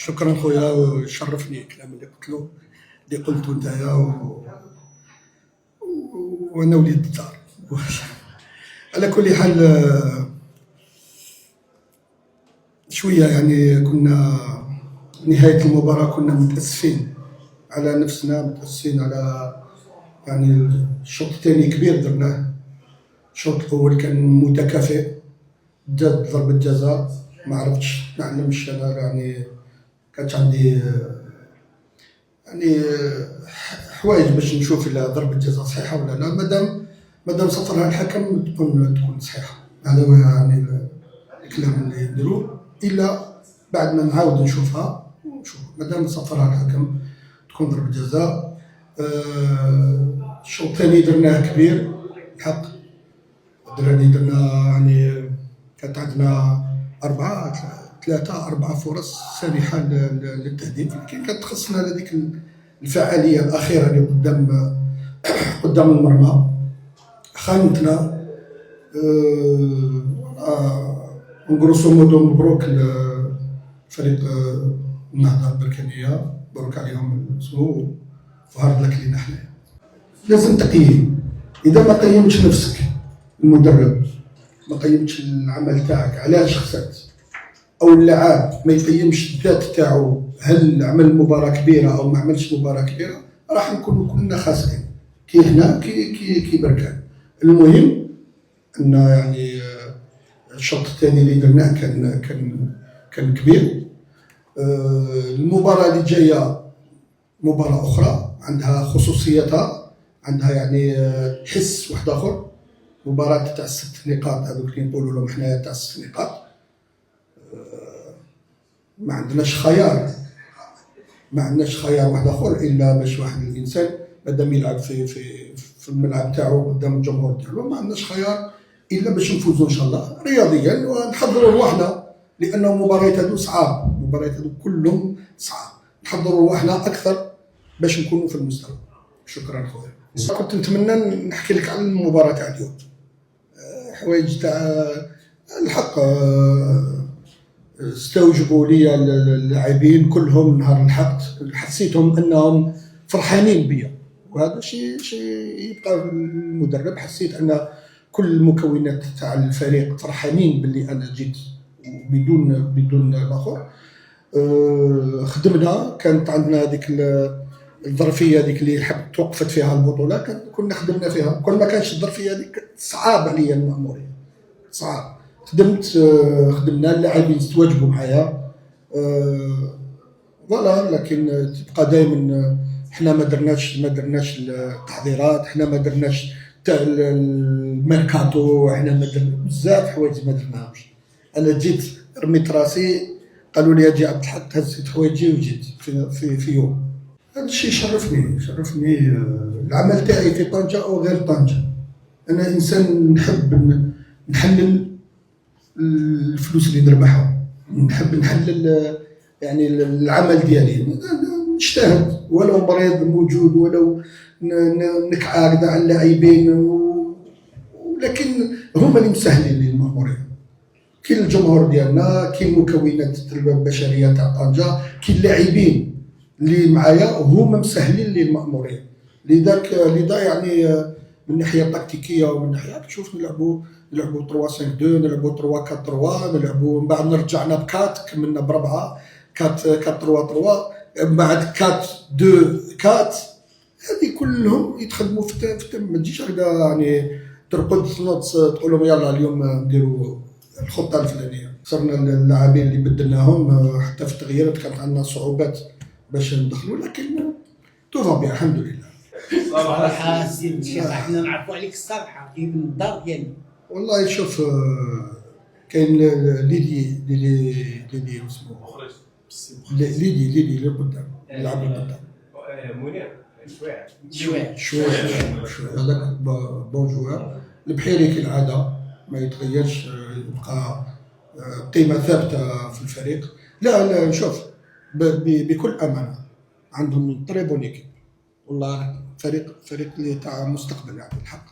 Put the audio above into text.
شكرا خويا، وشرفني الكلام اللي قلته نتايا وانا وليد الدار. على كل حال شويه يعني كنا نهايه المباراه كنا متاسفين على نفسنا، متاسفين على يعني الشوط الثاني كبير درناه. الشوط الاول كان متكافئ، جات ضربه جزاء ما عرفتش نعلمش انا، يعني كانت عندي يعني حوايج باش نشوف الا ضربه جزاء صحيحه ولا لا. مادام صفرها الحكم تكون صحيحه. هذا هو يعني الكلام اللي نديروه، الا بعد ما نعاود نشوفها ونشوف. مادام صفرها الحكم تكون ضربه جزاء. الشوط الثاني درناه كبير الحق، الدراري درنا يعني كانت عندنا ثلاثة أربعة فرص سانحة للتهديف، لكن كانت تخصنا هذيك الفعالية الأخيرة اللي قدام المرمى خانتنا. نقولوا مودو مبروك لفريق النهضة البركانية، مبروك عليهم اسمه وهارد لك لينا حنايا. لازم تقييم، إذا ما قيمتش نفسك المدرب، ما قيمتش العمل تاعك علاش خسرت، او اللاعب ما يقيمش الذات تاعو هل عمل مباراه كبيره او ما عملش مباراه كبيره، راح نكونوا كلنا خاسرين كي هنا كي بركان. المهم ان يعني الشوط الثاني اللي درناه كان كبير. المباراه اللي جايه مباراه اخرى عندها خصوصيتها، عندها يعني حس واحد اخر. مباراة تاع 6 نقاط هذوك اللي نقولوا لهم حنايا تاع 6 نقاط، ما عندناش خيار، واحد اخر الا باش واحد الانسان مادام يلعب في الملعب تاعو قدام الجمهور تاعو، ما عندناش خيار الا باش نفوزوا ان شاء الله رياضيا ونحضروا رواحنا، لانه مباريات هذو صعاب، مباريات هذو كلهم صعاب، نحضروا رواحنا اكثر باش نكونوا في المستوى. شكرا خويا. كنت نتمنى نحكي لك على المباراه تاع اليوم، حوايج تاع الحق استوجبوا لي اللاعبين كلهم نهار الحق، حسيتهم انهم فرحانين بيا، وهذا شيء يبقى المدرب. حسيت ان كل المكونات تاع الفريق فرحانين باللي انا جيت بدون الاخر. خدمنا، كانت عندنا هذيك الظرفيه هذيك اللي توقفت فيها البطوله، كنا خدمنا فيها. كل ما كانش الظرفيه هذيك صعاب عليا المأموريه، صعاب. خدمنا، اللاعبين استواجبوا معايا فوالا. لكن تبقى دائما احنا ما درناش التحضيرات، احنا ما درناش الميركاتو، احنا ما درنا بزاف حوايج ما درناهمش. انا جيت رميت راسي، قالوا لي اجي عبد الحق، هزيت حوايجي وجيت في يوم. هذا الشيء شرفني العمل تاعي في طنجة أو غير طنجة. أنا إنسان نحب نحلل الفلوس اللي نربحها، نحب نحلل يعني العمل ديالي، نجتهد ولو مريض موجود، ولو نكعى كذا على اللاعبين، ولكن هما اللي مسهلين لي المأمورية. كي الجمهور ديالنا، كي المكونات البشرية تاع طنجة، كي اللاعبين اللي معايا هما مسهلين لي المأمورية. لذا يعني من الناحيه التكتيكيه ومن الناحيه تشوف نلعبوا 3-5-2، نلعبوا 3-4-3، نلعبوا من بعد رجعنا بكات، كملنا بربعه 4-3-3، من بعد 4-2-4. هذه كلهم يتخدموا في ما تجيش هكذا يعني ترقد تنوض تقول لهم يلا اليوم نديروا الخطه الفلانيه. صرنا اللاعبين اللي بدلناهم حتى في التغييرات كانت عندنا صعوبات باش ندخلوا، لكن توفى بها الحمد لله. صراحه سيدي الشيخ احنا نعرفوا عليك الصراحه كيف من الدار ديالنا. والله شوف، كاين ليدي اسمه ليدي اللي قدام يلعب قدام منير شويه هذاك بون جوار. البحيري كالعاده ما يتغيرش، يبقى قيمه ثابته في الفريق. لا نشوف بكل امانه عندهم طري بون ايكيب، والله فريق اللي تاع مستقبل يعني الحق.